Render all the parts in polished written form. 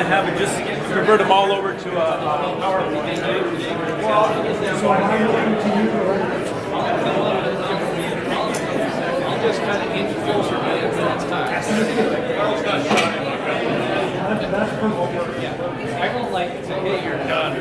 to have it just convert them all over to a power. I'll just kind of inch closer to it next time. I don't like to say, hey, you're done.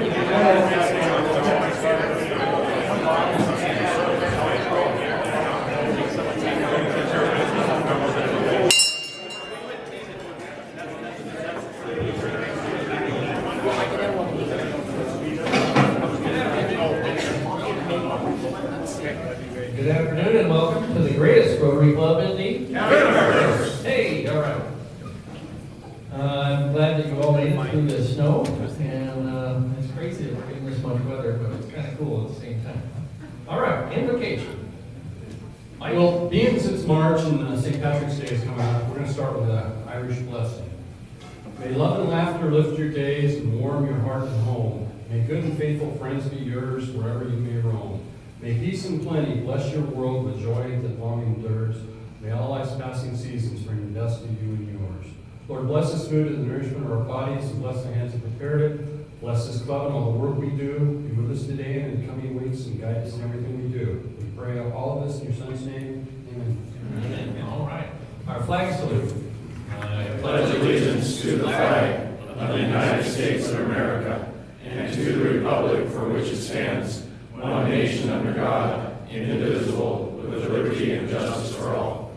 Good afternoon and welcome to the greatest Rotary Club in the universe. Hey, all right. I'm glad that you all made it through the snow, and it's crazy that we're getting this much weather, but it's kind of cool at the same time. All right, invocation. Well, being since March and St. Patrick's Day is coming up, we're going to start with an Irish blessing. May love and laughter lift your days and warm your heart and home. May good and faithful friends be yours wherever you may roam. May peace and plenty bless your world with joy that long endures. May all life's passing seasons bring the best to you and yours. Lord, bless this food and the nourishment of our bodies, and bless the hands that prepared it. Bless this club and all the work we do. Be with us today and in the coming weeks and guide us in everything we do. We pray all of this in your Son's name. Amen. Amen. All right. Our flag salute. I pledge allegiance to the flag of the United States of America and to the republic for which it stands, one nation under God, indivisible, with liberty and justice for all.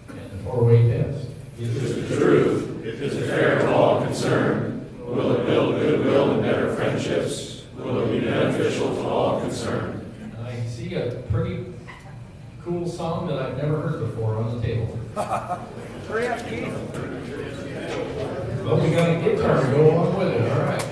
And the four-way test. Is it the truth? Is it fair to all concerned? Will it build goodwill and better friendships? Will it be beneficial to all concerned? I see a pretty cool song that I've never heard before on the table. Hurry up, Keith. But we got a guitar to go along with it, all right.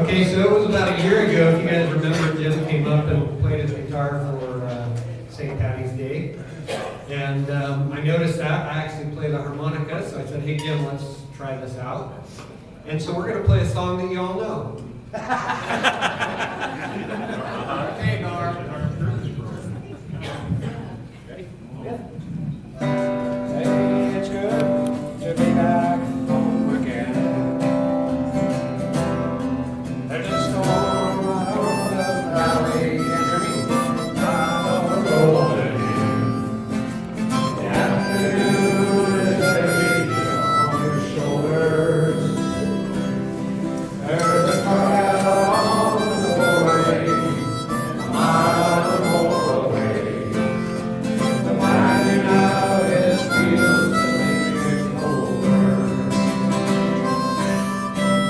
Okay, so it was about a year ago, if you guys remember, Jim came up and played his guitar for St. Patty's Day. And I noticed that. I actually play the harmonica, so I said, hey, Jim, let's try this out. And so we're going to play a song that you all know. Okay, Norm. Ready? Yeah. Hey, it's good to be back home again. There's a storm out over the valley, and you're out on the road. The afternoon is heavy on your shoulders. There's a crowd along the way, a mile or more away. The winding out his wheels to make it colder.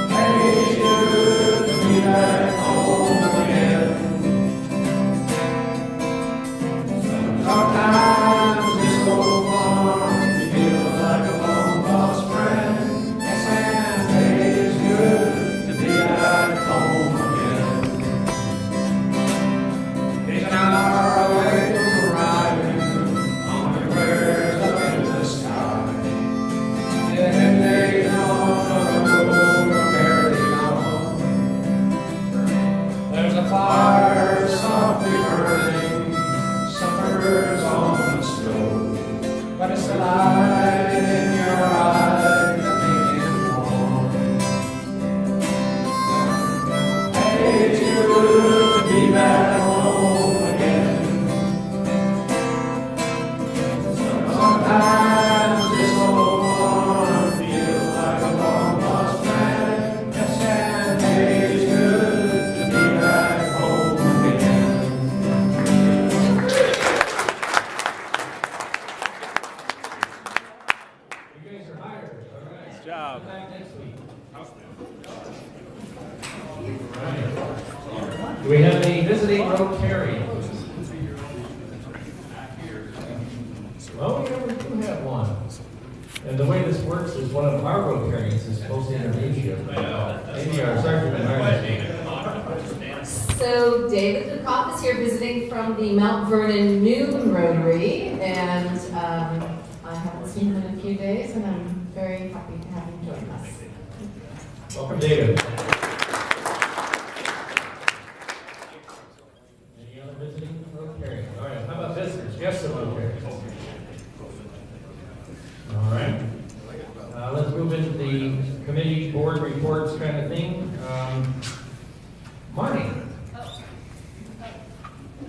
Hey, it's good to be back home again. Sometimes this old farm feels like a long lost friend. Yes, and it's good to be back home again. He's an hour away from arriving on the prayers up in the sky. Yeah, and they on the road are barely on. There's a fire softly burning, supper's on the stove, but it's the light in your eyes that make it warm. Hey, it's good to be back home again. Sometimes this old farm feels like a long lost friend. Yes, and it's good to be back home again. You guys are hired, all right. Nice job. Come back next week. Do we have any visiting Rotarians? Well, we do have one. And the way this works is one of our Rotarians is supposed to introduce you. Maybe our sergeant at arms. So David Dukoff is here visiting from the Mount Vernon Noon Rotary, and I haven't seen him in a few days, and I'm very happy to have him join us. Welcome, David. Any other visiting Rotarians? All right, how about visitors? Guests of Rotarians? All right. Let's move into the committee board reports kind of thing. Marty,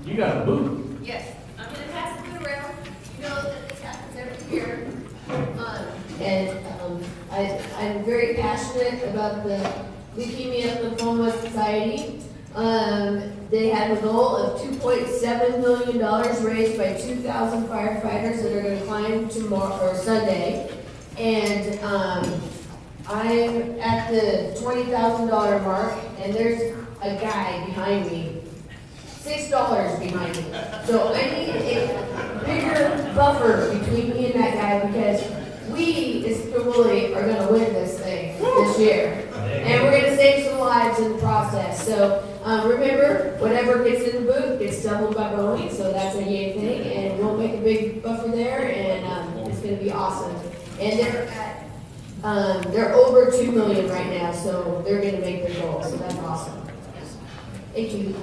you got a booth. Yes, I'm gonna pass it around. You know that this happens every year. I'm very passionate about the Leukemia Lymphoma Society. They have a goal of $2.7 million raised by 2,000 firefighters that are going to climb tomorrow or Sunday. And I'm at the $20,000 mark, and there's a guy behind me, $6 behind me. So I need a bigger buffer between me and that guy because we, as Sedro Woolley, are going to win this thing this year. And we're going to save some lives in the process. So remember, whatever gets in the booth gets doubled by Boeing, so that's a yay thing. And we'll make a big buffer there, and it's going to be awesome. And they're over 2 million right now, so they're going to make their goal. So that's awesome. Thank you.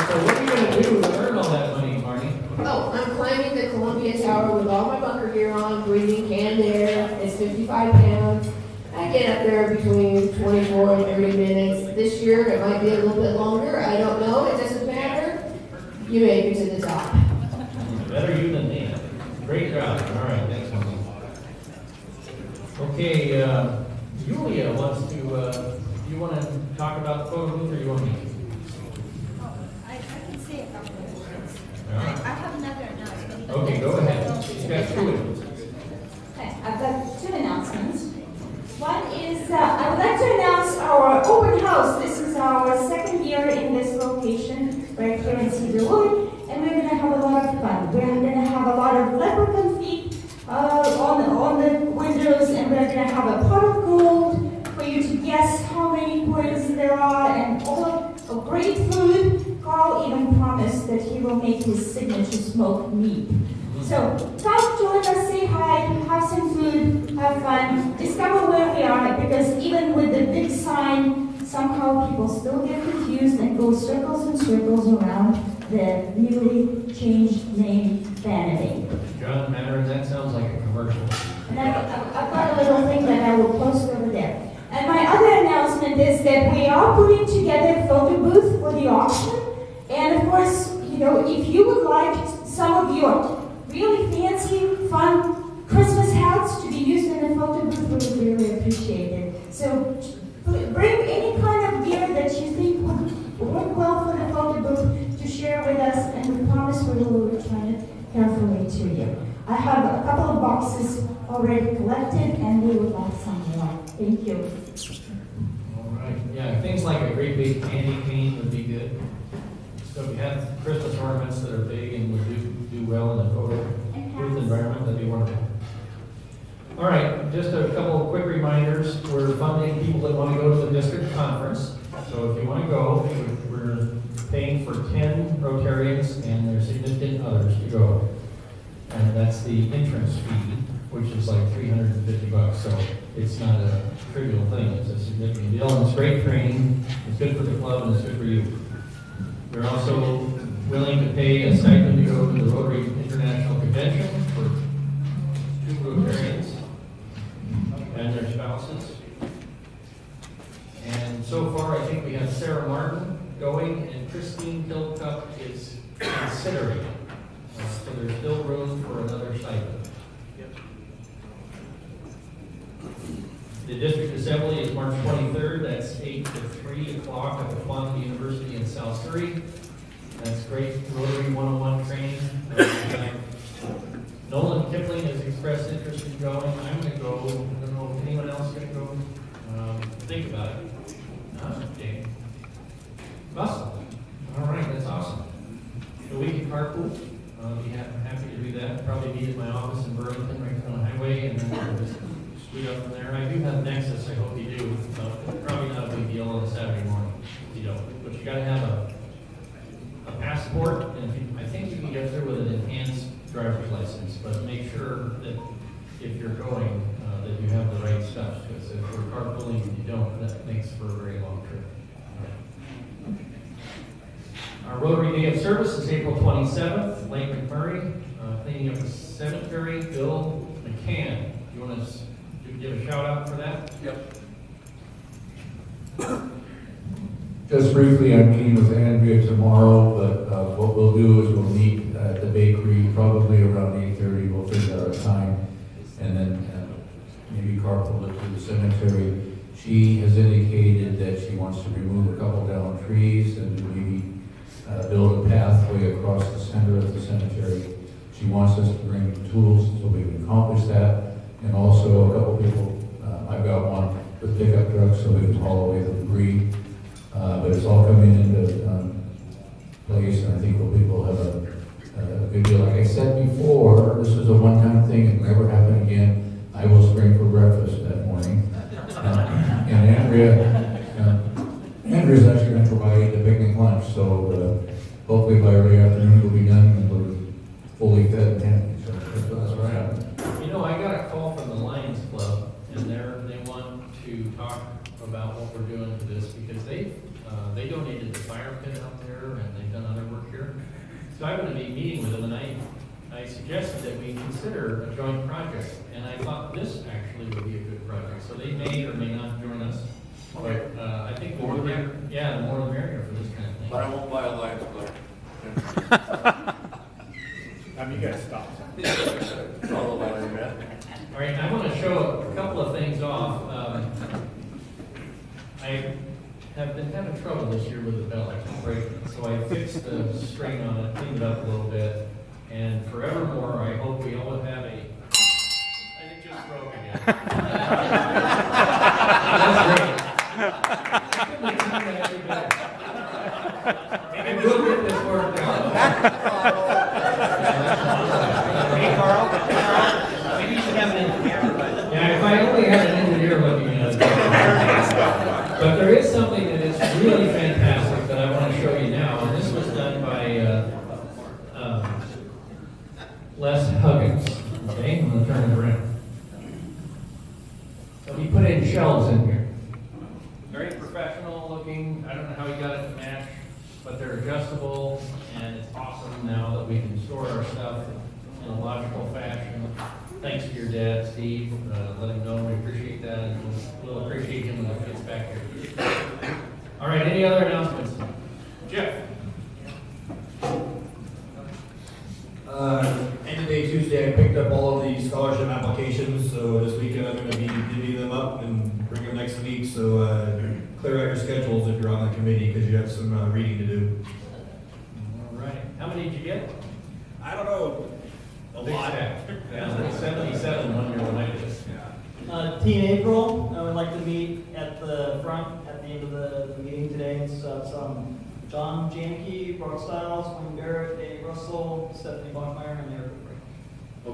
So what are you going to do to earn all that money, Marty? Oh, I'm climbing the Columbia Tower with all my bunker gear on, breathing canned air. It's 55 pounds. I get up there between 24 and 30 minutes. This year, it might be a little bit longer. I don't know. It doesn't matter. You make it to the top. Better you than me. Great job. All right, thanks, Marty. Okay, Julia wants to, you want to talk about the photo booth or you want me? I can say a couple of words. Yeah. I have another announcement. but Okay, go that's- ahead. She's got two of them. Okay, I've got two announcements. One is, I would like to announce our open house. This is our second year in this location, right here in Sedro Woolley, and we're gonna have a lot of fun. We're gonna have a lot of leprechaun feet on the windows, and we're gonna have a pot of gold for you to guess how many coins there are, and all of great food. Carl even promised that he will make his signature smoked meat. So come join us, say hi, have some food, have fun, discover where we are, because even with the big sign, somehow people still get confused and go circles and circles around the newly changed name vanity. John Mandarin, that sounds like a commercial. And I've got a little thing that I will post over there. And my other announcement is that we are putting together a photo booth for the auction. And of course, you know, if you would like some of your really fancy, fun Christmas hats to be used in the photo booth, we would really appreciate it. So bring any kind of gear that you think would work well for the photo booth to share with us, and we promise we will return it carefully to you. I have a couple of boxes already collected, and we would like some more. Thank you. All right, yeah, things like a great big candy cane would be good. So if you have Christmas ornaments that are big and would do well in the photo booth environment, that'd be wonderful. All right, just a couple of quick reminders. We're funding people that want to go to the district conference. So if you want to go, we're paying for 10 Rotarians and their significant others to go. And that's the entrance fee, which is like $350. So it's not a trivial thing. It's a significant deal. And it's great training. It's good for the club and it's good for you. We're also willing to pay a stipend to go to the Rotary International Convention for 2 Rotarians and their spouses. And so far, I think we have Sarah Martin going, and Christine Hillcup is considering. So there's still room for another stipend. The district assembly is March 23rd. That's 8 to 3 o'clock at the Quantum University in South Surrey. That's great Rotary 101 training. Nolan Kipling has expressed interest in going. I'm going to go. I don't know if anyone else is going to go. Think about it. Okay. Awesome. All right, that's awesome. So we can carpool. Be happy to do that. Probably meet at my office in Burlington, right on the highway, and then we'll just scoot up from there. I do have Nexus. I hope you do. Probably not a big deal on a Saturday morning if you don't. But you got to have a passport, and I think you can get there with an enhanced driver's license. But make sure that if you're going, that you have the right stuff. Because if we're carpooling and you don't, that makes for a very long trip. Our Rotary Day of Service is April 27th, Lake McMurray, cleaning up the cemetery. Bill McCann, you want to give a shout out for that? Yep. Just briefly, I'm meeting with Andrea tomorrow, but what we'll do is we'll meet at the bakery probably around 8:30. We'll figure out a time and then maybe carpool it to the cemetery. She has indicated that she wants to remove a couple downed trees and maybe build a pathway across the center of the cemetery. She wants us to bring tools so we can accomplish that. And also a couple people, I've got one with pickup trucks so we can haul away the debris. But it's all coming into place, and I think people have a good deal. Like I said before, this is a one-time thing, it will never happen again. I will spring for breakfast that morning. And Andrea's actually going to provide the picnic lunch, so hopefully by early afternoon we'll be done and we're fully fed and happy. So that's where I am. You know, I got a call from the Lions Club, and they want to talk about what we're doing for this because they donated the fire pit out there and they've done other work here. So I'm going to be meeting with them, and I suggested that we consider a joint project, and I thought this actually would be a good project. So they may or may not join us. But I think the more the merrier. Yeah, the more the merrier for this kind of thing. But I won't buy a Lions Club. You guys stop. It's all the Lions, man. All right, I want to show a couple of things off. I have been having trouble this year with the belt. I keep breaking it. So I fixed the string on it, cleaned it up a little bit, and forevermore, I hope we all have a. And it just broke again. That's great. Maybe we'll get this worked out. Hey, Carl, maybe you should have an engineer. Yeah, if I only had an engineer looking at it. But there is something that is really fantastic that I want to show you now, and this was done by Les Huggins. Okay, I'm going to turn it around. So he put in shelves in here. Very professional looking. I don't know how he got it to match, but they're adjustable, and it's awesome now that we can store our stuff in a logical fashion. Thanks to your dad, Steve. Let him know we appreciate that, and we'll appreciate him when he gets back here. All right, any other announcements? Jeff? End of day Tuesday, I picked up all of the scholarship applications, so this weekend I'm going to be divvying them up and bring them next week, so clear out your schedules if you're on the committee, because you have some reading to do. All right. How many did you get? I don't know. A lot. Yeah, 77 one year when I did it. Team April, I would like to meet at the front at the end of the meeting today. It's John Janke, Brock Stiles, Wayne Barrett, Dave Russell, Stephanie Bachmeyer, and Eric Cooper.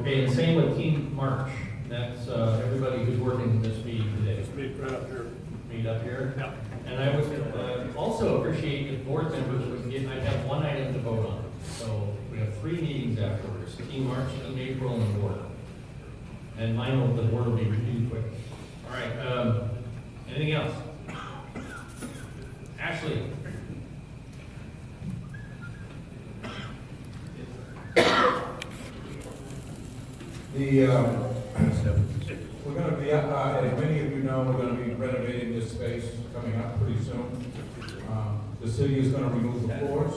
Okay, and same with Team March. That's everybody who's working this meeting today. Meet right up here. Meet up here? Yeah. And I would also appreciate if board members would get, I have one item to vote on. So we have 3 meetings afterwards, Team March, Team April, and the board. And the board will be reviewed quick. All right, anything else? Ashley? We're going to be, as many of you know, we're going to be renovating this space coming up pretty soon. The city is going to remove the floors,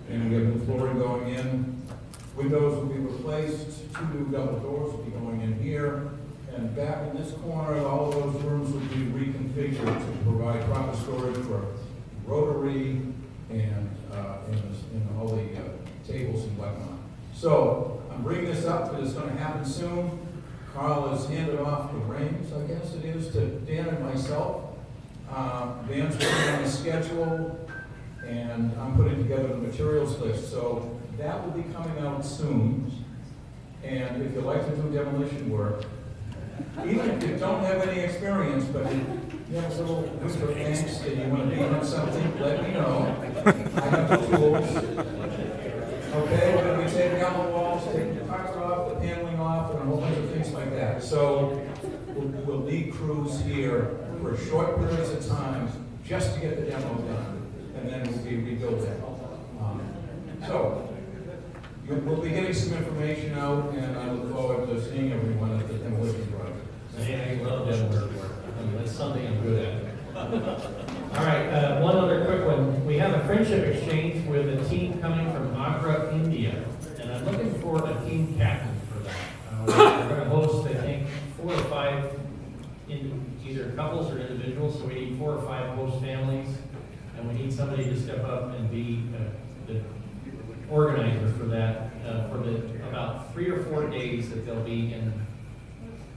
and we have new flooring going in. Windows will be replaced, 2 new double doors will be going in here, and back in this corner, all of those rooms will be reconfigured to provide proper storage for Rotary and all the tables and whatnot. So I'm bringing this up because it's going to happen soon. Carl has handed off the reins, I guess it is, to Dan and myself. Dan's working on the schedule, and I'm putting together the materials list. So that will be coming out soon. And if you'd like to do demolition work, even if you don't have any experience, but you have a little whisper of angst and you want to beat up something, let me know. I have the tools. Okay, we're going to be taking out the walls, taking the parts off, the paneling off, and a whole bunch of things like that. So we'll lead crews here for short periods of time just to get the demo done, and then we'll be rebuilding. So, we'll be getting some information out, and I look forward to seeing everyone at the demolition project. Hey, I love demolition work. I mean, that's something I'm good at. All right, one other quick one. We have a friendship exchange with a team coming from Agra, India, and I'm looking for a team captain for that. We're going to host, I think, 4 or 5 in either couples or individuals, so we need 4 or 5 host families, and we need somebody to step up and be the organizer for that, for the about 3 or 4 days that they'll be in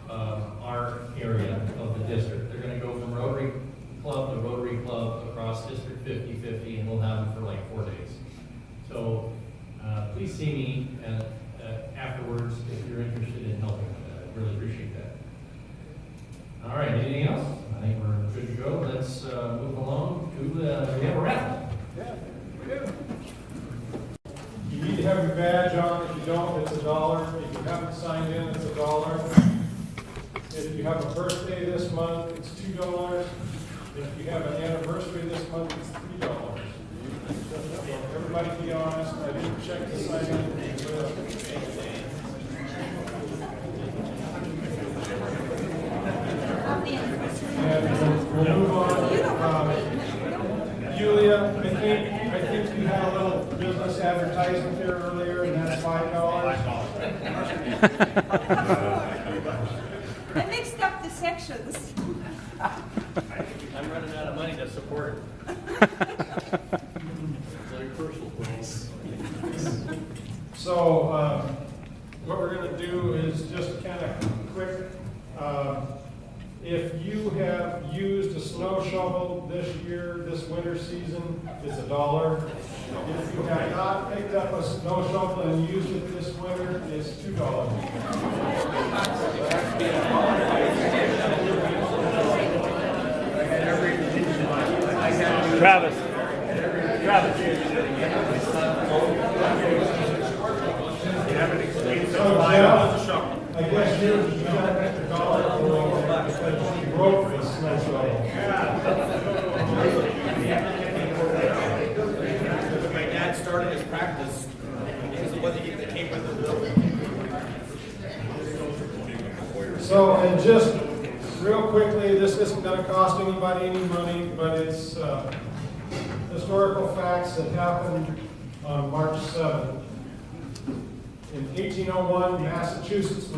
our area of the district. They're going to go from Rotary Club to Rotary Club across District 50-50, and we'll have them for like 4 days. So please see me afterwards if you're interested in helping with that. I really appreciate that. All right, anything else? I think we're good to go. Let's move along to we have a raffle. Yeah, we do. You need to have your badge on. If you don't, it's $1. If you haven't signed in, it's $1. If you have a birthday this month, it's $2. If you have an anniversary this month, it's $3. Everybody be honest. I didn't check the sign-in list. And we'll move on. Julia, I think you had a little business advertisement there earlier, and that's $5. I mixed up the sections. I'm running out of money to support it. So what we're going to do is just kind of quick. If you have used a snow shovel this year, this winter season, it's $1. If you have not picked up a snow shovel and used it this winter, it's $2. Travis. So, Jeff, I guess you got an extra $1 for because you broke the snow shovel. My dad started his practice because he wasn't getting the tape with the bill. So, and just real quickly, this isn't going to cost anybody any money, but it's historical facts that happened on March 7th. In 1801, Massachusetts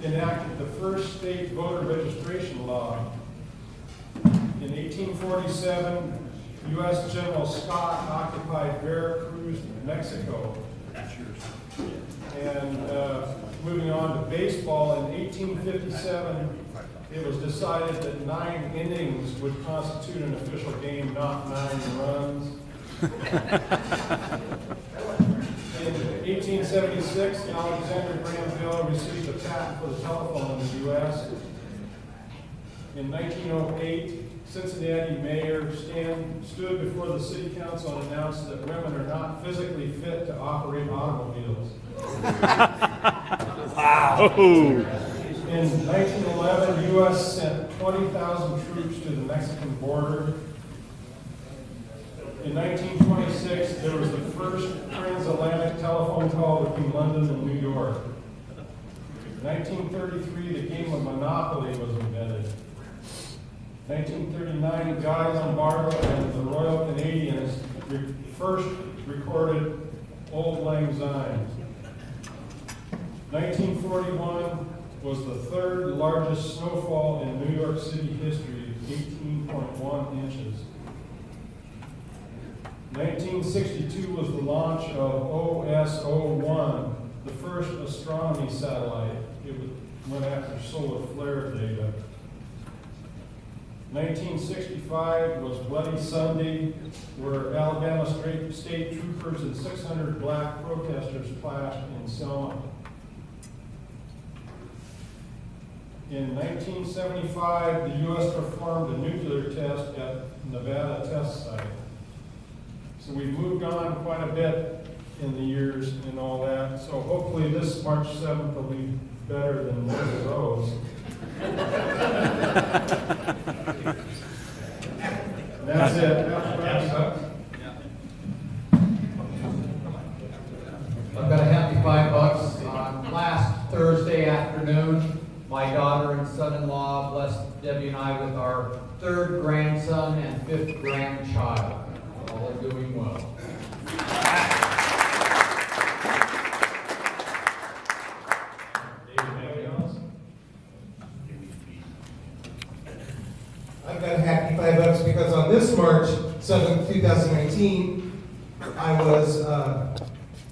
enacted the first state voter registration law. In 1847, U.S. General Scott occupied Veracruz, Mexico. And moving on to baseball, in 1857, it was decided that 9 innings would constitute an official game, not 9 runs. In 1876, Alexander Graham Bell received a patent for the telephone in the U.S. In 1908, Cincinnati Mayor stood before the city council and announced that women are not physically fit to operate automobiles. Wow. In 1911, U.S. sent 20,000 troops to the Mexican border. In 1926, there was the first transatlantic telephone call between London and New York. In 1933, the game of Monopoly was invented. 1939, Guy Lombardo and the Royal Canadians first recorded Old Lang Syne. 1941 was the 3rd largest snowfall in New York City history, 18.1 inches. 1962 was the launch of OS-01, the first astronomy satellite. It went after solar flare data. 1965 was Bloody Sunday, where Alabama state troopers and 600 black protesters clashed in Selma. In 1975, the U.S. performed a nuclear test at Nevada test site. So we've moved on quite a bit in the years and all that. So hopefully this March 7th will be better than most of those. That's it. my daughter and son-in-law blessed Debbie and I with our 3rd grandson and 5th grandchild. All are doing well. I've got a happy $5 because on this March 7th, 2019, I was,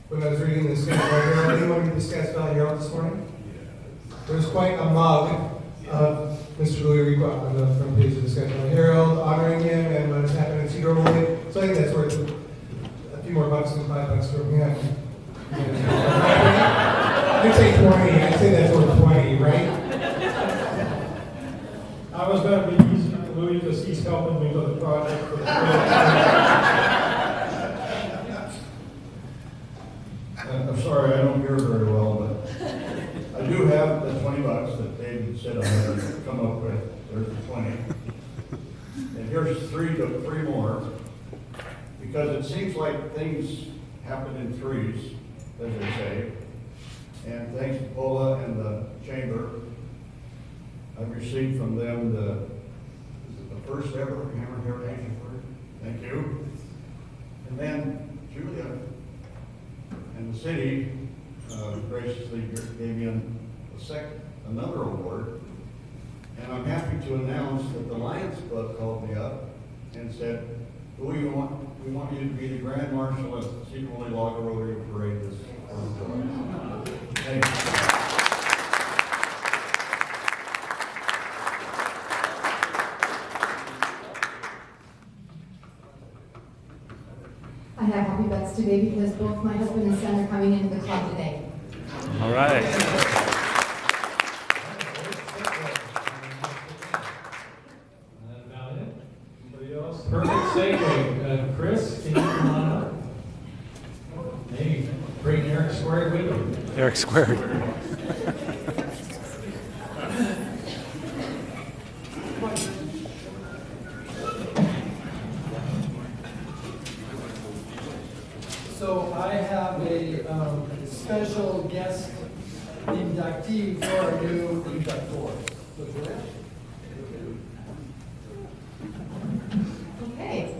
when I was reading the Scottsdale Herald, anyone read the Scottsdale Herald this morning? There was quite a mug of Mr. Woolley Rotary on the front page of the Scottsdale Herald, honoring him and what has happened in Sedro Woolley. So I think that's worth a few more bucks than $5 for me. I'd say 20. I'd say that's worth 20, right? I was going to be easy for Louis because he's helping me with the project. For the I'm sorry, I don't hear very well, but I do have the $20 that David said I'm going to come up with. There's the 20. And here's three more, because it seems like things happen in threes, as they say. And thanks to Paula and the chamber, I've received from them the first ever Hammer Heritage Award. Thank you. And then Julia and the city graciously gave me another award. And I'm happy to announce that the Lions Club called me up and said, we want you to be the Grand Marshal at the Sedro Woolley Rotary Parade this July. Thank you. I have happy bets today because both my husband and son are coming into the club today. All right. About it. Anybody else? Perfect segue. Chris, can you come on up? Maybe bring Eric Squared with you. Eric Squared. So I have a special guest inductee for our new inductor. Okay.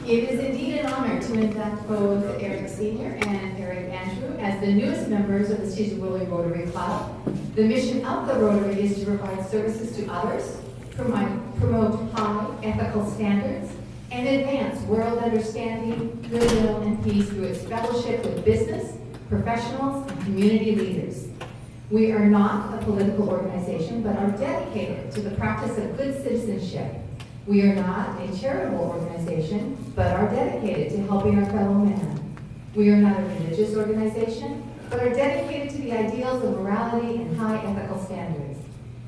It is indeed an honor to induct both Eric Sr. and Eric Andrew as the newest members of the Sedro Woolley Rotary Club. The mission of the Rotary is to provide services to others, promote high ethical standards, and advance world understanding, goodwill, and peace through its fellowship with business, professionals, and community leaders. We are not a political organization, but are dedicated to the practice of good citizenship. We are not a charitable organization, but are dedicated to helping our fellow man. We are not a religious organization, but are dedicated to the ideals of morality and high ethical standards.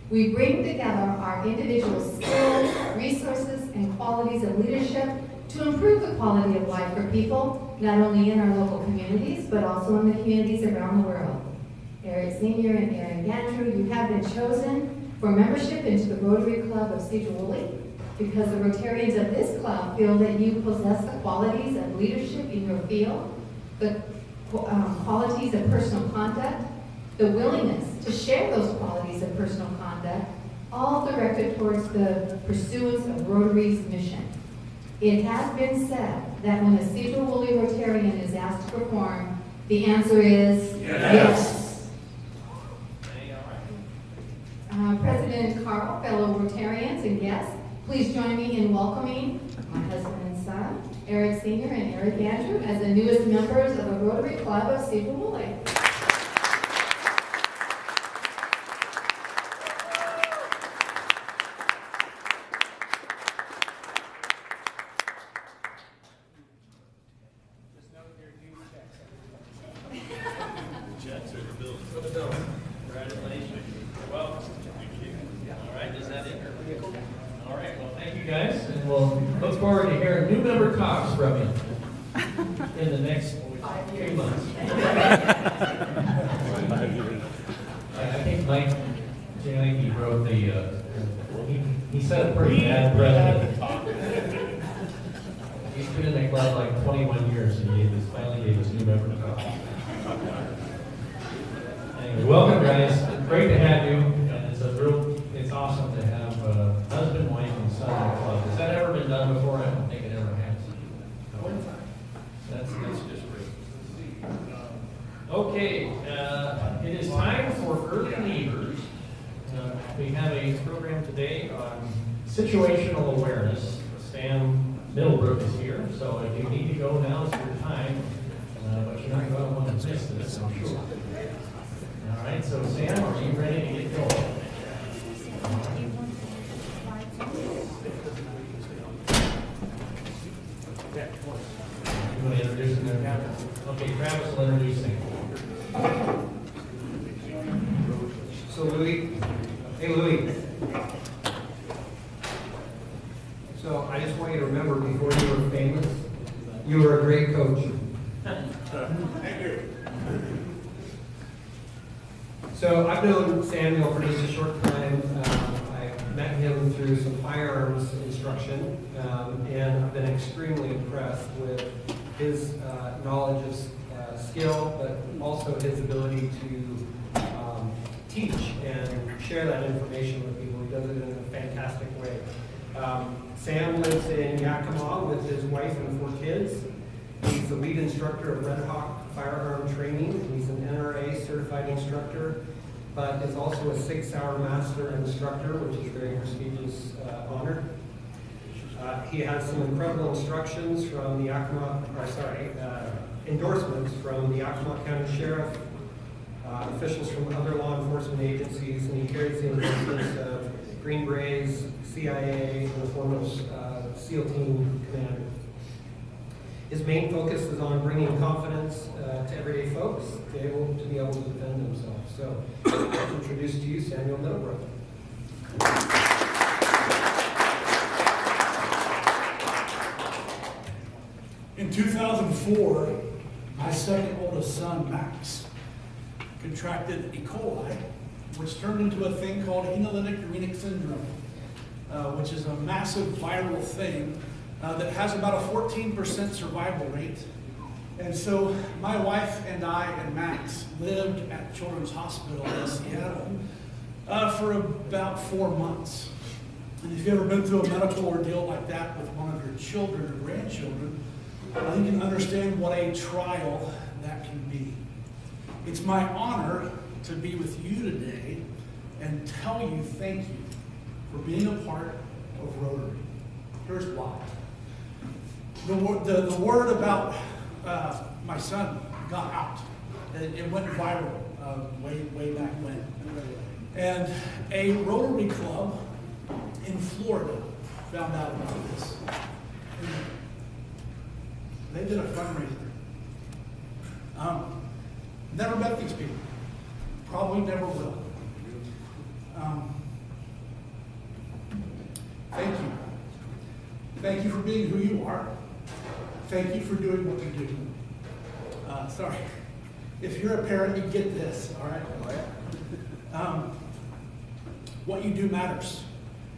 We bring together our individual skills, resources, and qualities of leadership to improve the quality of life for people, not only in our local communities, but also in the communities around the world. Eric Sr. and Eric Andrew, you have been chosen for membership into the Rotary Club of Sedro Woolley because the Rotarians of this club feel that you possess the qualities of leadership in your field, the qualities of personal conduct, the willingness to share those qualities of personal conduct, all directed towards the pursuance of Rotary's mission. It has been said that when a Sedro Woolley Rotarian is asked to perform, the answer is yes. President Carl, fellow Rotarians and guests, please join me in welcoming my husband and son, Eric Sr. and Eric Andrew, as the newest members of the Rotary Club of Sedro Woolley. Guys, and we'll look forward to hearing new member talks from you in the next 3 months. I think Mike Janicki wrote he set a pretty bad precedent. He's been in the club like 21 years and he finally gave us new member talks. Anyway, welcome guys. great to have you, and it's awesome to have husband, wife, and son in the club. Has that ever been done before? I don't think it ever has. That's just great. Okay, it is time for early leavers. We have a program today on situational awareness. Sam Middlebrook is here, so if you need to go, now's your time. But you're not going to want to miss this, I'm sure. All right, so Sam, are you ready to get going? You want to introduce him? Okay, Travis will introduce him. So Louis, hey Louis. So I just want you to remember, before you were famous, you were a great coach. Thank you. So I've known Samuel for just a short time. I met him through some firearms instruction, and I've been extremely impressed with his knowledge of skill, but also his ability to teach and share that information with people. He does it in a fantastic way. Sam lives in Yakima with his wife and 4 kids. He's the lead instructor of Red Hawk firearm training. He's an NRA certified instructor, but is also a 6-hour master instructor, which is a very prestigious honor. He has some incredible instructions from the endorsements from the Yakima County Sheriff, officials from other law enforcement agencies, and he carries the endorsements of Green Berets, CIA, and the foremost SEAL team commander. His main focus is on bringing confidence to everyday folks to be able to defend themselves. So, I'll introduce to you Samuel Middlebrook. In 2004, my second oldest son, Max, contracted E. coli, which turned into a thing called hemolytic uremic syndrome, which is a massive viral thing that has about a 14% survival rate. And so my wife and I and Max lived at Children's Hospital in Seattle for about 4 months. And if you've ever been through a medical ordeal like that with one of your children or grandchildren, you can understand what a trial that can be. It's my honor to be with you today and tell you thank you for being a part of Rotary. Here's why. The word about my son got out. It went viral way back when. And a Rotary club in Florida found out about this. And they did a fundraiser. Never met these people. Probably never will. Thank you. Thank you for being who you are. Thank you for doing what you do. Sorry. If you're a parent, you get this, all right? What you do matters.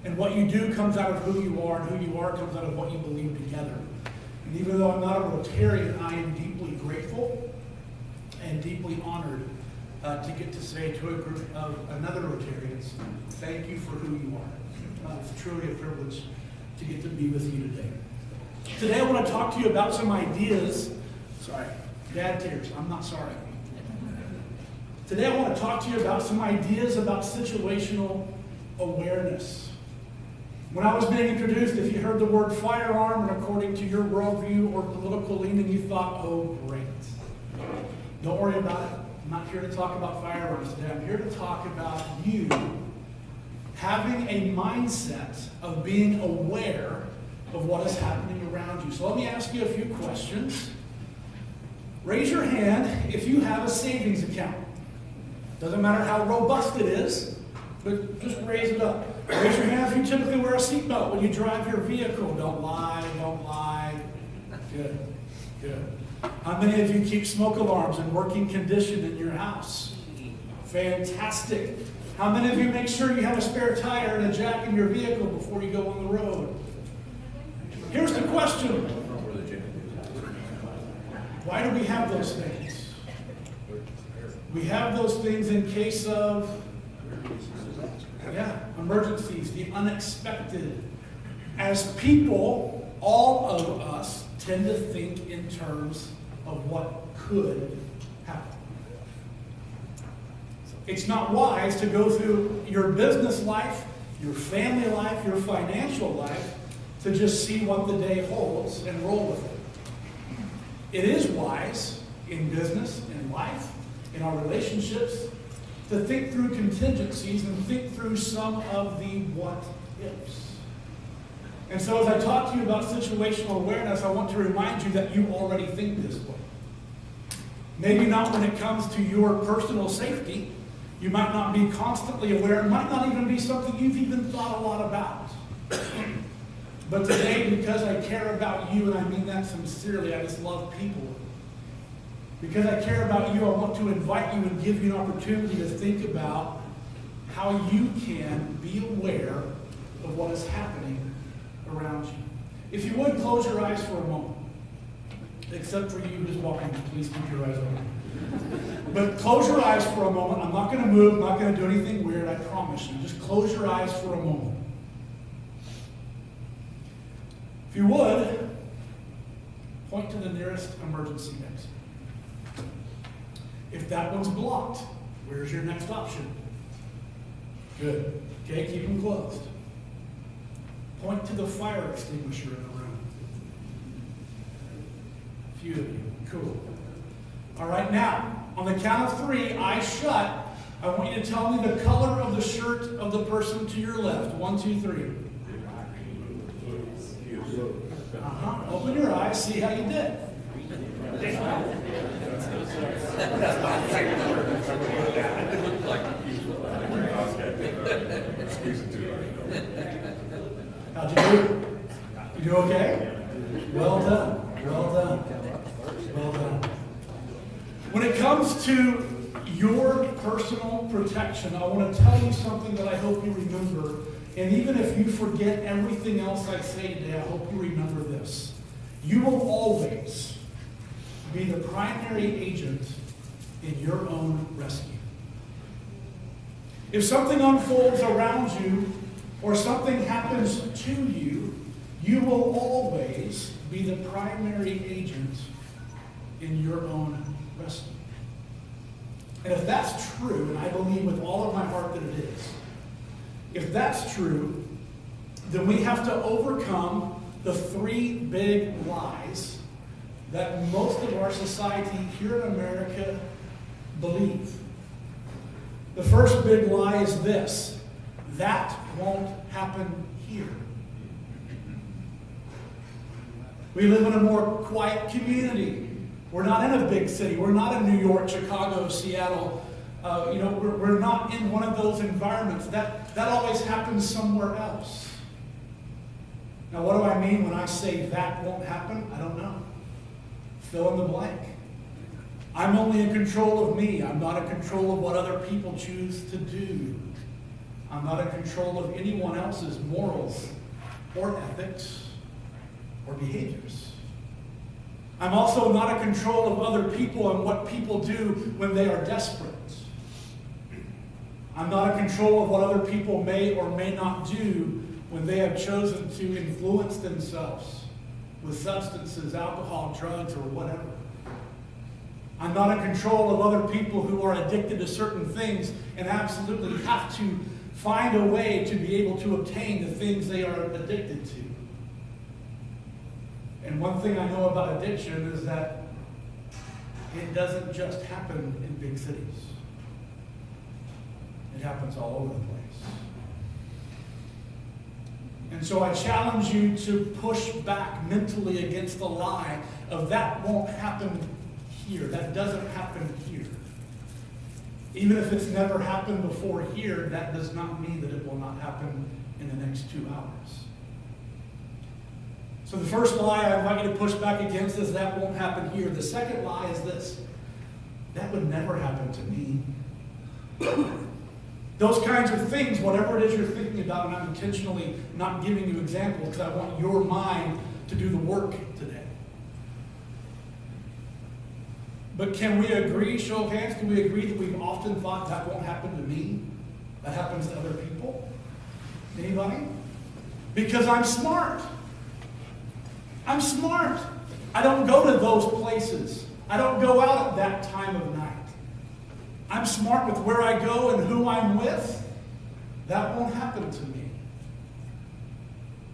And what you do comes out of who you are, and who you are comes out of what you believe together. And even though I'm not a Rotarian, I am deeply grateful and deeply honored to get to say to a group of another Rotarians, thank you for who you are. It's truly a privilege to get to be with you today. Today I want to talk to you about some ideas. Sorry, dad tears, I'm not sorry. Today I want to talk to you about some ideas about situational awareness. When I was being introduced, if you heard the word firearm, and according to your worldview or political leaning, you thought, oh, great. Don't worry about it. I'm not here to talk about firearms today. I'm here to talk about you having a mindset of being aware of what is happening around you. So let me ask you a few questions. Raise your hand if you have a savings account. Doesn't matter how robust it is, but just raise it up. Raise your hand if you typically wear a seatbelt when you drive your vehicle. Don't lie, don't lie. Good, good. How many of you keep smoke alarms in working condition in your house? Fantastic. How many of you make sure you have a spare tire and a jack in your vehicle before you go on the road? Here's the question. Why do we have those things? We have those things in case of Yeah, emergencies, the unexpected. As people, all of us tend to think in terms of what could happen. It's not wise to go through your business life, your family life, your financial life, to just see what the day holds and roll with it. It is wise in business, in life, in our relationships, to think through contingencies and think through some of the what ifs. And so as I talk to you about situational awareness, I want to remind you that you already think this way. Maybe not when it comes to your personal safety. You might not be constantly aware. It might not even be something you've even thought a lot about. But today, because I care about you, and I mean that sincerely, I just love people. Because I care about you, I want to invite you and give you an opportunity to think about how you can be aware of what is happening around you. If you would, close your eyes for a moment. Except for you who's walking, please keep your eyes open. But close your eyes for a moment. I'm not going to move, I'm not going to do anything weird, I promise you. Just close your eyes for a moment. If you would, point to the nearest emergency exit. If that one's blocked, where's your next option? Good. Okay, keep them closed. Point to the fire extinguisher in the room. A few of you. Cool. All right, now, on the count of 3, eyes shut, I want you to tell me the color of the shirt of the person to your left. 1, 2, 3. Open your eyes, see how you did. How'd you do? You do okay? Well done. Well done. Well done. When it comes to your personal protection, I want to tell you something that I hope you remember. And even if you forget everything else I say today, I hope you remember this. You will always be the primary agent in your own rescue. If something unfolds around you or something happens to you, you will always be the primary agent in your own rescue. And if that's true, and I believe with all of my heart that it is, if that's true, then we have to overcome the 3 big lies that most of our society here in America believe. The first big lie is this: that won't happen here. We live in a more quiet community. We're not in a big city. We're not in New York, Chicago, Seattle. We're not in one of those environments. That always happens somewhere else. Now, what do I mean when I say that won't happen? I don't know. Fill in the blank. I'm only in control of me. I'm not in control of what other people choose to do. I'm not in control of anyone else's morals or ethics or behaviors. I'm also not in control of other people and what people do when they are desperate. I'm not in control of what other people may or may not do when they have chosen to influence themselves with substances, alcohol, drugs, or whatever. I'm not in control of other people who are addicted to certain things and absolutely have to find a way to be able to obtain the things they are addicted to. And one thing I know about addiction is that it doesn't just happen in big cities. It happens all over the place. And so I challenge you to push back mentally against the lie of that won't happen here. That doesn't happen here. Even if it's never happened before here, that does not mean that it will not happen in the next 2 hours. So the first lie I invite you to push back against is that won't happen here. The second lie is this: that would never happen to me. Those kinds of things, whatever it is you're thinking about, and I'm intentionally not giving you examples because I want your mind to do the work today. But can we agree, show of hands, can we agree that we've often thought that won't happen to me? That happens to other people. Anybody? Because I'm smart. I'm smart. I don't go to those places. I don't go out at that time of night. I'm smart with where I go and who I'm with. That won't happen to me.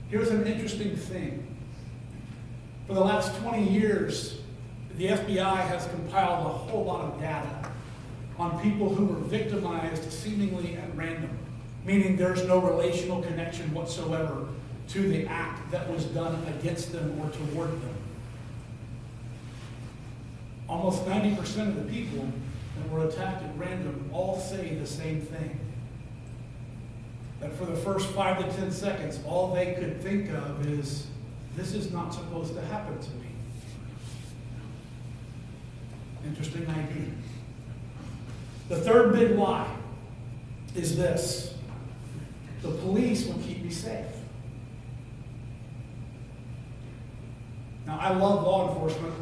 Here's an interesting thing. For the last 20 years, the FBI has compiled a whole lot of data on people who were victimized seemingly at random, meaning there's no relational connection whatsoever to the act that was done against them or toward them. Almost 90% of the people that were attacked at random all say the same thing. That for the first 5 to 10 seconds, all they could think of is, this is not supposed to happen to me. Interesting idea. The third big lie is this: the police will keep me safe. Now, I love law enforcement.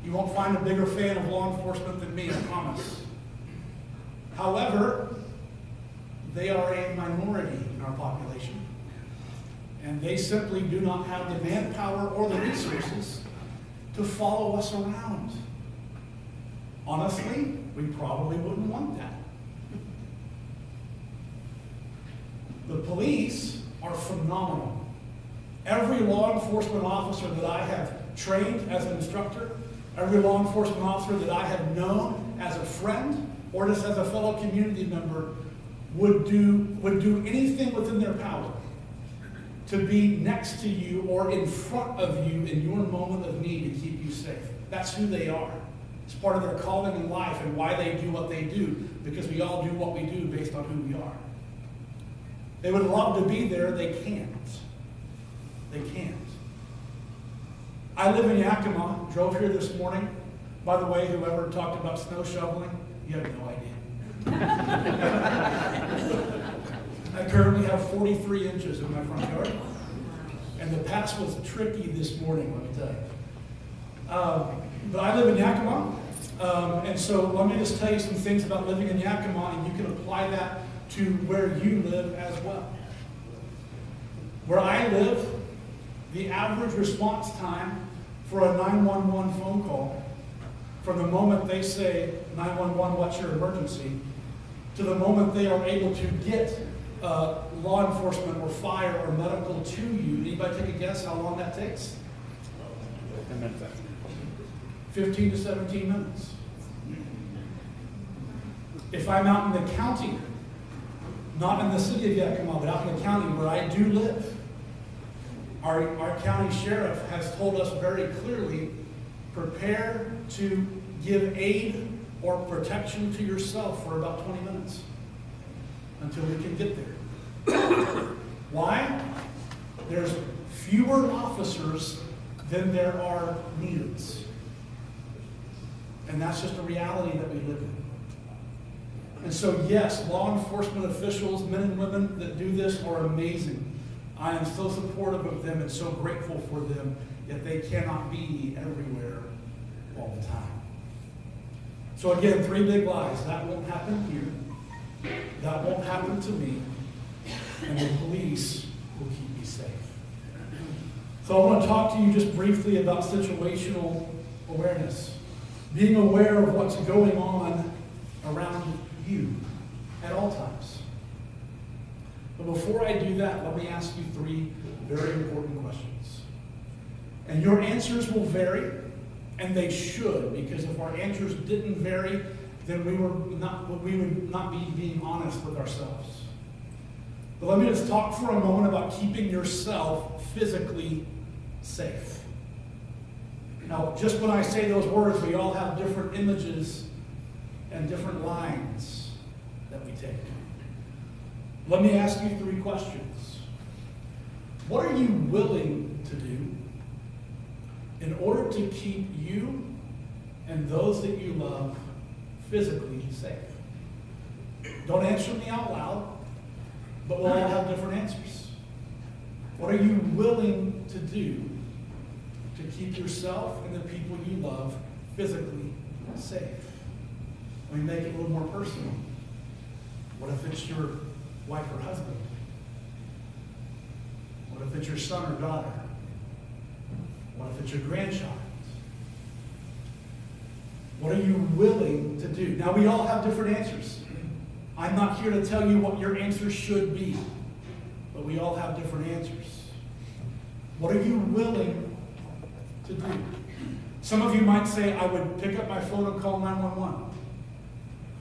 You won't find a bigger fan of law enforcement than me, I promise. However, they are a minority in our population, and they simply do not have the manpower or the resources to follow us around. Honestly, we probably wouldn't want that. The police are phenomenal. Every law enforcement officer that I have trained as an instructor, every law enforcement officer that I have known as a friend or just as a fellow community member would do anything within their power to be next to you or in front of you in your moment of need to keep you safe. That's who they are. It's part of their calling in life and why they do what they do, because we all do what we do based on who we are. They would love to be there, they can't. They can't. I live in Yakima, drove here this morning. By the way, whoever talked about snow shoveling, you have no idea. I currently have 43 inches in my front yard, and the pass was tricky this morning, let me tell you. But I live in Yakima, and so let me just tell you some things about living in Yakima, and you can apply that to where you live as well. Where I live, the average response time for a 911 phone call, from the moment they say, 911, what's your emergency, to the moment they are able to get law enforcement or fire or medical to you. Anybody take a guess how long that takes? 15 to 17 minutes. If I'm out in the county, not in the city of Yakima, but out in the county where I do live, our county sheriff has told us very clearly, prepare to give aid or protection to yourself for about 20 minutes until we can get there. Why? There's fewer officers than there are needs. And that's just a reality that we live in. And so, yes, law enforcement officials, men and women that do this are amazing. I am so supportive of them and so grateful for them, yet they cannot be everywhere all the time. So again, 3 big lies. That won't happen here. That won't happen to me. And the police will keep me safe. So I want to talk to you just briefly about situational awareness. Being aware of what's going on around you at all times. But before I do that, let me ask you 3 very important questions. And your answers will vary, and they should, because if our answers didn't vary, then we would not be being honest with ourselves. But let me just talk for a moment about keeping yourself physically safe. Now, just when I say those words, we all have different images and different lines that we take. Let me ask you 3 questions. What are you willing to do in order to keep you and those that you love physically safe? Don't answer me out loud, but we'll all have different answers. What are you willing to do to keep yourself and the people you love physically safe? Let me make it a little more personal. What if it's your wife or husband? What if it's your son or daughter? What if it's your grandchild? What are you willing to do? Now, we all have different answers. I'm not here to tell you what your answer should be, but we all have different answers. What are you willing to do? Some of you might say, I would pick up my phone and call 911.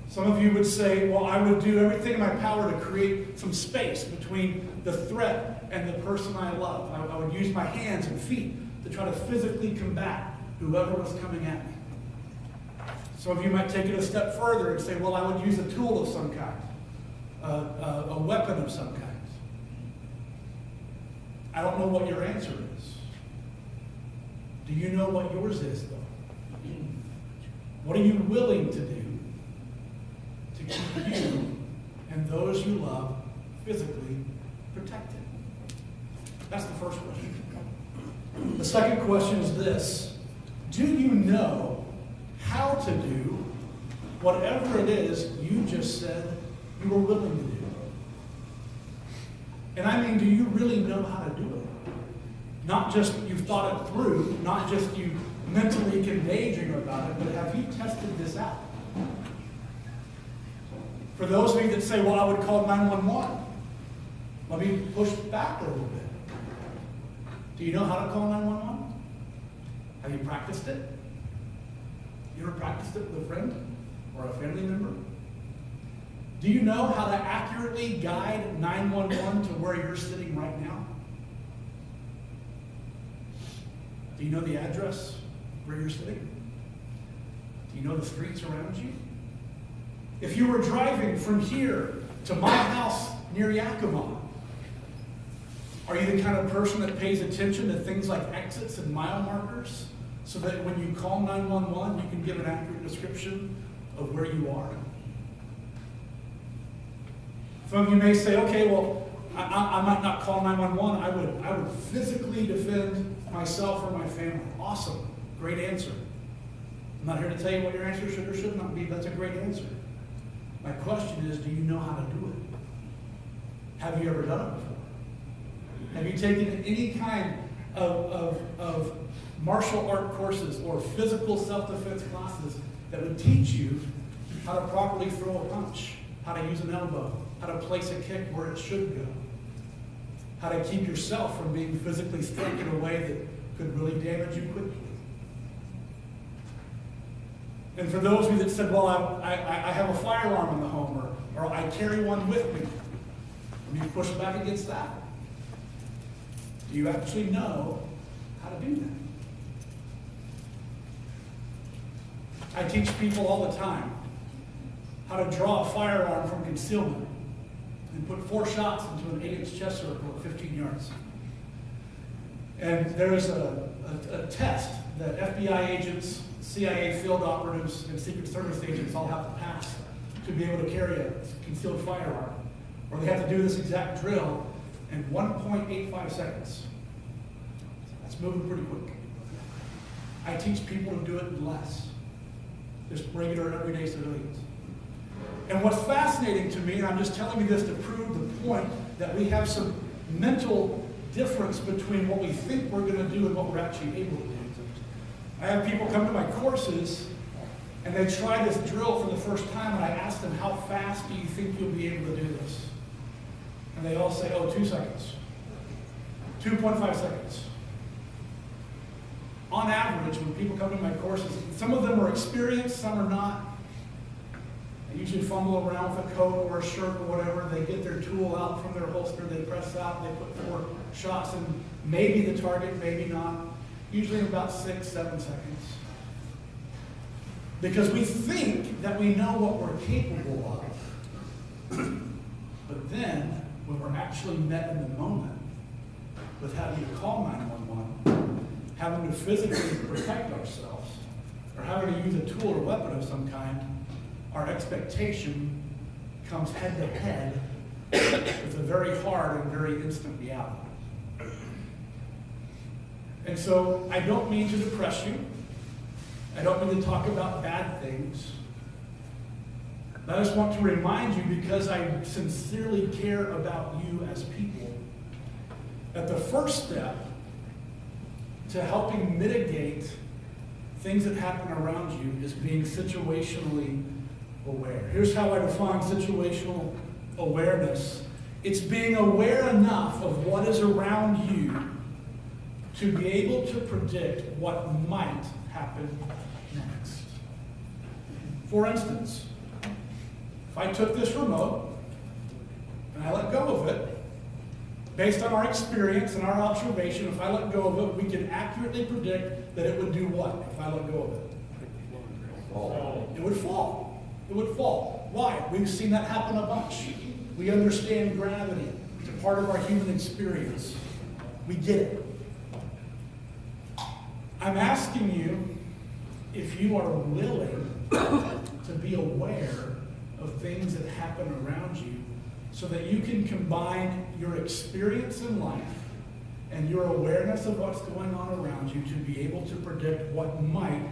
Some of you would say, well, I would do everything in my power to create some space between the threat and the person I love. I would use my hands and feet to try to physically combat whoever was coming at me. Some of you might take it a step further and say, well, I would use a tool of some kind, a weapon of some kind. I don't know what your answer is. Do you know what yours is, though? What are you willing to do to keep you and those you love physically protected? That's the first question. The second question is this: do you know how to do whatever it is you just said you were willing to do? And I mean, do you really know how to do it? Not just you've thought it through, not just you mentally can daydream about it, but have you tested this out? For those of you that say, well, I would call 911, let me push back a little bit. Do you know how to call 911? Have you practiced it? You ever practiced it with a friend or a family member? Do you know how to accurately guide 911 to where you're sitting right now? Do you know the address where you're sitting? Do you know the streets around you? If you were driving from here to my house near Yakima, are you the kind of person that pays attention to things like exits and mile markers so that when you call 911, you can give an accurate description of where you are? Some of you may say, okay, well, I might not call 911. I would physically defend myself or my family. Awesome. Great answer. I'm not here to tell you what your answer should or should not be. That's a great answer. My question is, do you know how to do it? Have you ever done it before? Have you taken any kind of martial art courses or physical self-defense classes that would teach you how to properly throw a punch, how to use an elbow, how to place a kick where it should go, how to keep yourself from being physically struck in a way that could really damage you quickly? And for those of you that said, well, I have a firearm in the home, or I carry one with me, let me push back against that. Do you actually know how to do that? I teach people all the time how to draw a firearm from concealment and put 4 shots into an 8-inch chest circle at 15 yards. And there is a test that FBI agents, CIA field operatives, and Secret Service agents all have to pass to be able to carry a concealed firearm. Or they have to do this exact drill in 1.85 seconds. That's moving pretty quick. I teach people to do it in less. Just regular, everyday civilians. And what's fascinating to me, and I'm just telling you this to prove the point, that we have some mental difference between what we think we're going to do and what we're actually able to do. I have people come to my courses, and they try this drill for the first time, and I ask them, how fast do you think you'll be able to do this? And they all say, oh, 2 seconds. 2.5 seconds. On average, when people come to my courses, some of them are experienced, some are not. They usually fumble around with a coat or a shirt or whatever. They get their tool out from their holster, they press out, they put 4 shots in, maybe the target, maybe not. Usually in about 6-7 seconds. Because we think that we know what we're capable of. But then, when we're actually met in the moment with having to call 911, having to physically protect ourselves, or having to use a tool or weapon of some kind, our expectation comes head to head with a very hard and very instant reality. And so I don't mean to depress you. I don't mean to talk about bad things. I just want to remind you, because I sincerely care about you as people, that the first step to helping mitigate things that happen around you is being situationally aware. Here's how I define situational awareness. It's being aware enough of what is around you to be able to predict what might happen next. For instance, if I took this remote and I let go of it, based on our experience and our observation, if I let go of it, we can accurately predict that it would do what if I let go of it? It would fall. It would fall. Why? We've seen that happen a bunch. We understand gravity. It's a part of our human experience. We get it. I'm asking you if you are willing to be aware of things that happen around you so that you can combine your experience in life and your awareness of what's going on around you to be able to predict what might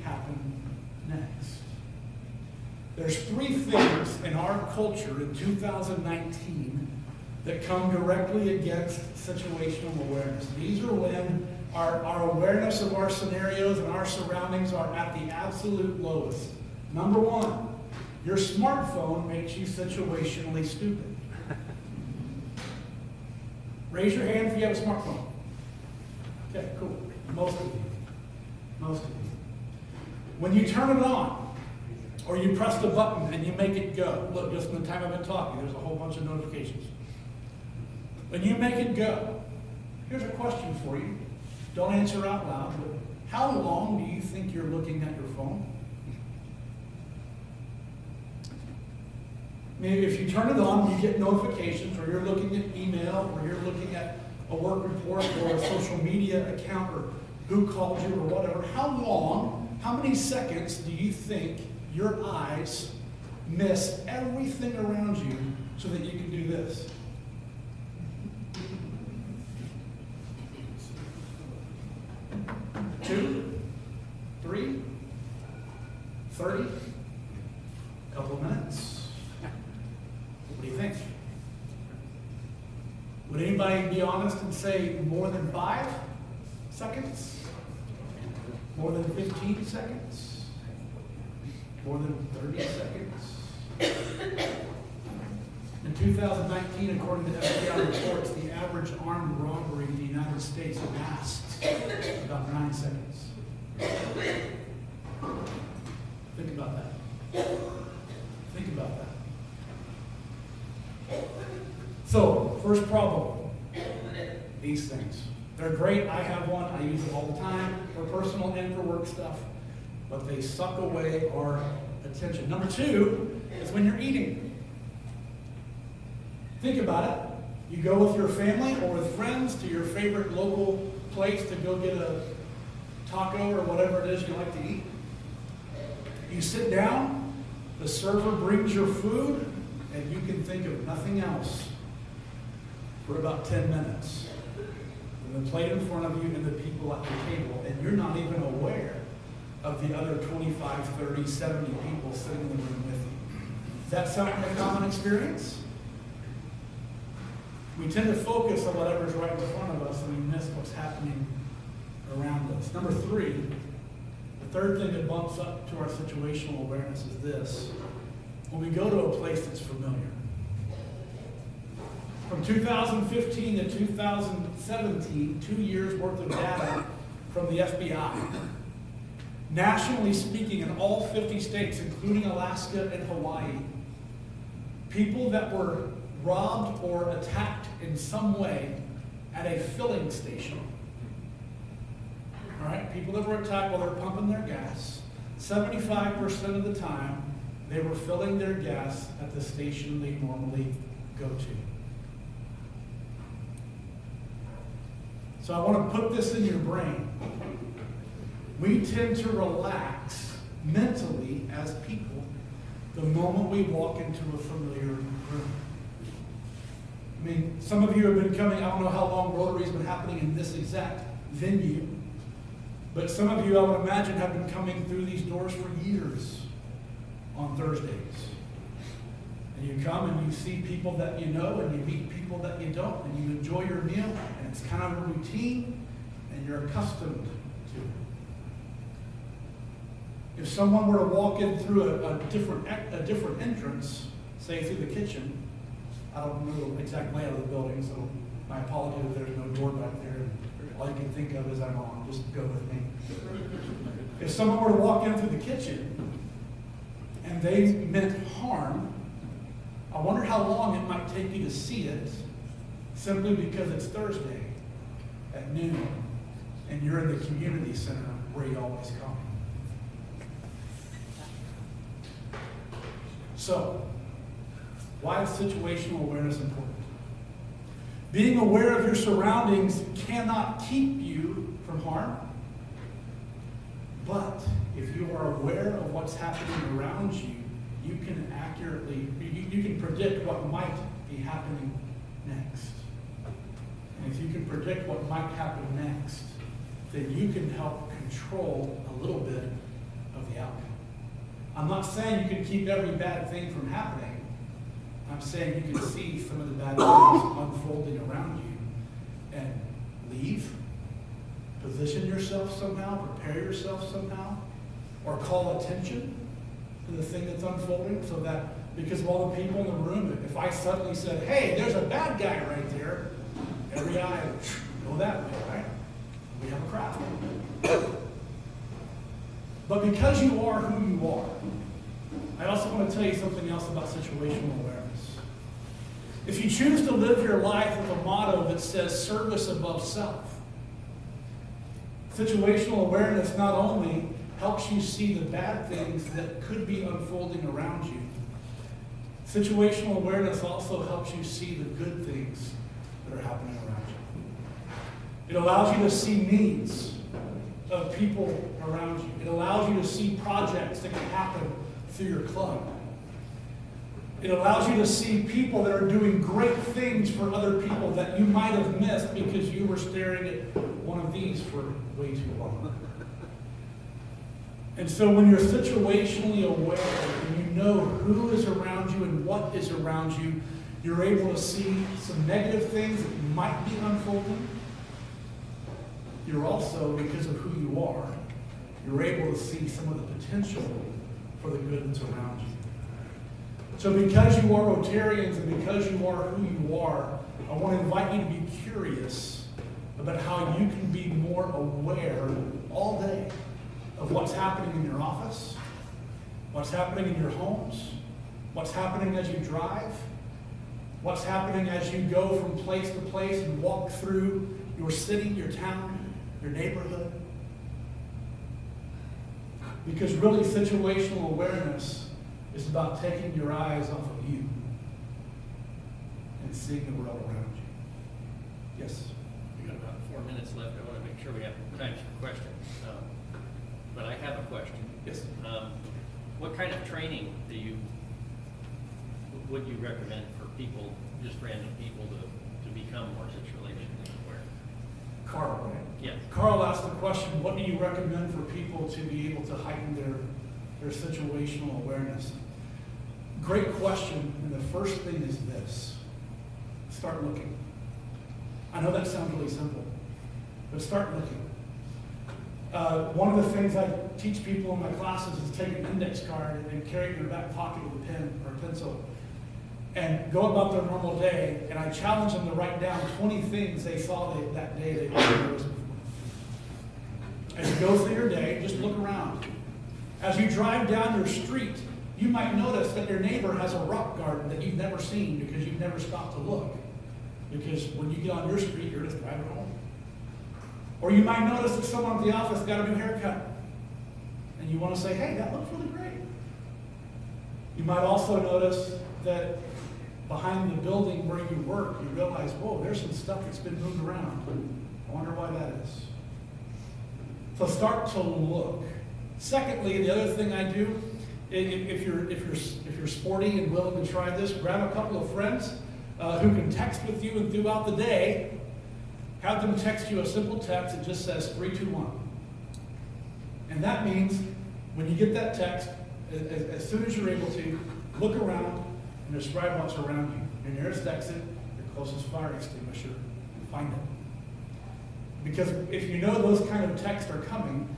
happen next. There's three things in our culture in 2019 that come directly against situational awareness. These are when our awareness of our scenarios and our surroundings are at the absolute lowest. Number one, your smartphone makes you situationally stupid. Raise your hand if you have a smartphone. Okay, cool. Most of you. Most of you. When you turn it on, or you press the button and you make it go. Look, just in the time I've been talking, there's a whole bunch of notifications. When you make it go, here's a question for you. Don't answer out loud, but how long do you think you're looking at your phone? Maybe if you turn it on, you get notifications, or you're looking at email, or you're looking at a work report, or a social media account, or who called you, or whatever. How long, how many seconds do you think your eyes miss everything around you so that you can do this? Two, 3, 30, a couple of minutes. What do you think? Would anybody be honest and say more than 5 seconds? More than 15 seconds? More than 30 seconds? In 2019, according to FBI reports, the average armed robbery in the United States lasts about 9 seconds. Think about that. Think about that. So, first problem, these things. They're great. I have one. I use it all the time for personal and for work stuff. But they suck away our attention. Number 2 is when you're eating. Think about it. You go with your family or with friends to your favorite local place to go get a taco or whatever it is you like to eat. You sit down, the server brings your food, and you can think of nothing else for about 10 minutes. And the plate in front of you and the people at the table, and you're not even aware of the other 25, 30, 70 people sitting in the room with you. Does that sound like a common experience? We tend to focus on whatever's right in front of us and we miss what's happening around us. Number 3, the third thing that bumps up to our situational awareness is this. When we go to a place that's familiar. From 2015 to 2017, 2 years worth of data from the FBI. Nationally speaking, in all 50 states, including Alaska and Hawaii, people that were robbed or attacked in some way at a filling station. All right, people that were attacked while they were pumping their gas, 75% of the time, they were filling their gas at the station they normally go to. So I want to put this in your brain. We tend to relax mentally as people the moment we walk into a familiar room. I mean, some of you have been coming, I don't know how long Rotary's been happening in this exact venue, but some of you, I would imagine, have been coming through these doors for years on Thursdays. And you come and you see people that you know, and you meet people that you don't, and you enjoy your meal, and it's kind of a routine, and you're accustomed to it. If someone were to walk in through a different entrance, say through the kitchen, I don't know the exact layout of the building, so my apologies if there's no door back there. All you can think of is I'm on. Just go with me. If someone were to walk in through the kitchen and they meant harm, I wonder how long it might take you to see it, simply because it's Thursday at noon and you're in the community center where you always come. So, why is situational awareness important? Being aware of your surroundings cannot keep you from harm. But if you are aware of what's happening around you, you can accurately, you can predict what might be happening next. And if you can predict what might happen next, then you can help control a little bit of the outcome. I'm not saying you can keep every bad thing from happening. I'm saying you can see some of the bad things unfolding around you and leave, position yourself somehow, prepare yourself somehow, or call attention to the thing that's unfolding, so that because of all the people in the room, if I suddenly said, hey, there's a bad guy right there, every eye would go that way, right? We have a crowd. But because you are who you are, I also want to tell you something else about situational awareness. If you choose to live your life with a motto that says service above self, situational awareness not only helps you see the bad things that could be unfolding around you, situational awareness also helps you see the good things that are happening around you. It allows you to see needs of people around you. It allows you to see projects that can happen through your club. It allows you to see people that are doing great things for other people that you might have missed because you were staring at one of these for way too long. And so when you're situationally aware and you know who is around you and what is around you, you're able to see some negative things that might be unfolding. You're also, because of who you are, you're able to see some of the potential for the good that's around you. So because you are Rotarians and because you are who you are, I want to invite you to be curious about how you can be more aware all day of what's happening in your office, what's happening in your homes, what's happening as you drive, what's happening as you go from place to place and walk through your city, your town, your neighborhood. Because really, situational awareness is about taking your eyes off of you and seeing the world around you. Yes? We've got about 4 minutes left. I want to make sure we have time for questions. But I have a question. Yes. What kind of training would you recommend for people, just random people, to become more situationally aware? Carl, right? Yes. Carl asked the question, what do you recommend for people to be able to heighten their situational awareness? Great question, and the first thing is this. Start looking. I know that sounds really simple, but start looking. One of the things I teach people in my classes is take an index card and carry it in your back pocket with a pen or a pencil and go about their normal day, and I challenge them to write down 20 things they saw that day they never noticed before. As you go through your day, just look around. As you drive down your street, you might notice that your neighbor has a rock garden that you've never seen because you've never stopped to look. Because when you get on your street, you're just driving home. Or you might notice that someone at the office got a new haircut. And you want to say, hey, that looks really great. You might also notice that behind the building where you work, you realize, whoa, there's some stuff that's been moved around. I wonder why that is. So start to look. Secondly, the other thing I do, if you're sporty and willing to try this, grab a couple of friends who can text with you and throughout the day, have them text you a simple text that just says 321. And that means when you get that text, as soon as you're able to, look around and describe what's around you. Your nearest exit, your closest fire extinguisher, find it. Because if you know those kind of texts are coming,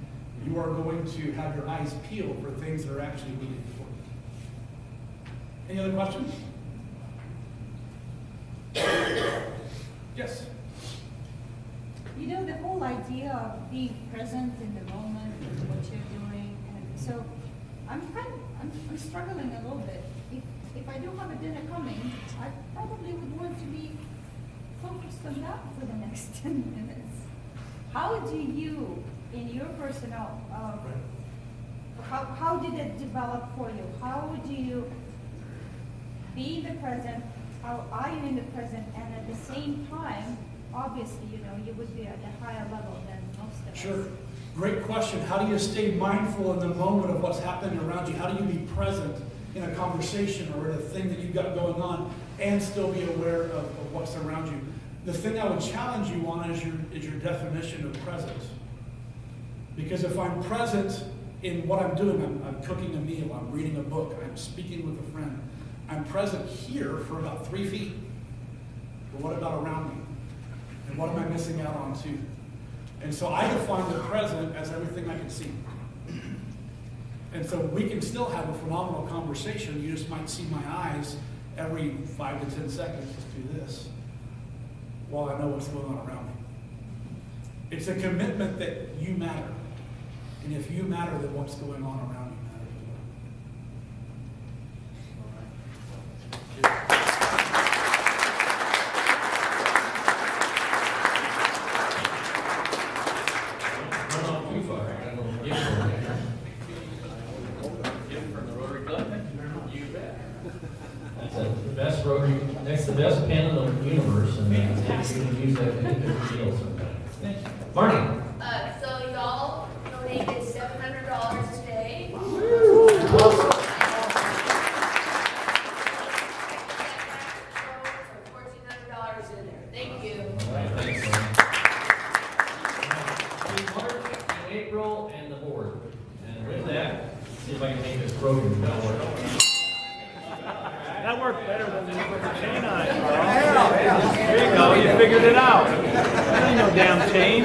you are going to have your eyes peeled for things that are actually needed for you. Any other questions? Yes. You know, the whole idea of being present in the moment and what you're doing, and so I'm struggling a little bit. If I do have a dinner coming, I probably would want to be focused on that for the next 10 minutes. How do you, in your personal, how did it develop for you? How do you be in the present? How are you in the present? And at the same time, obviously, you know, you would be at a higher level than most of us. Sure. Great question. How do you stay mindful in the moment of what's happening around you? How do you be present in a conversation or in a thing that you've got going on and still be aware of what's around you? The thing I would challenge you on is your definition of presence. Because if I'm present in what I'm doing, I'm cooking a meal, I'm reading a book, I'm speaking with a friend, I'm present here for about 3 feet. But what about around me? And what am I missing out on too? And so I define the present as everything I can see. And so we can still have a phenomenal conversation. You just might see my eyes every 5 to 10 seconds just do this while I know what's going on around me. It's a commitment that you matter. And if you matter, then what's going on around you matters as well. That's the best pen in the universe, and you can use that in a different deal sometimes. Marty? So y'all donated $700 today. $1,400 in there. Thank you. All right, thanks. March, April, and the board. And with that, see if I can make this program work. That worked better than the chain on it, Carl. There you go, you figured it out. That ain't no damn chain.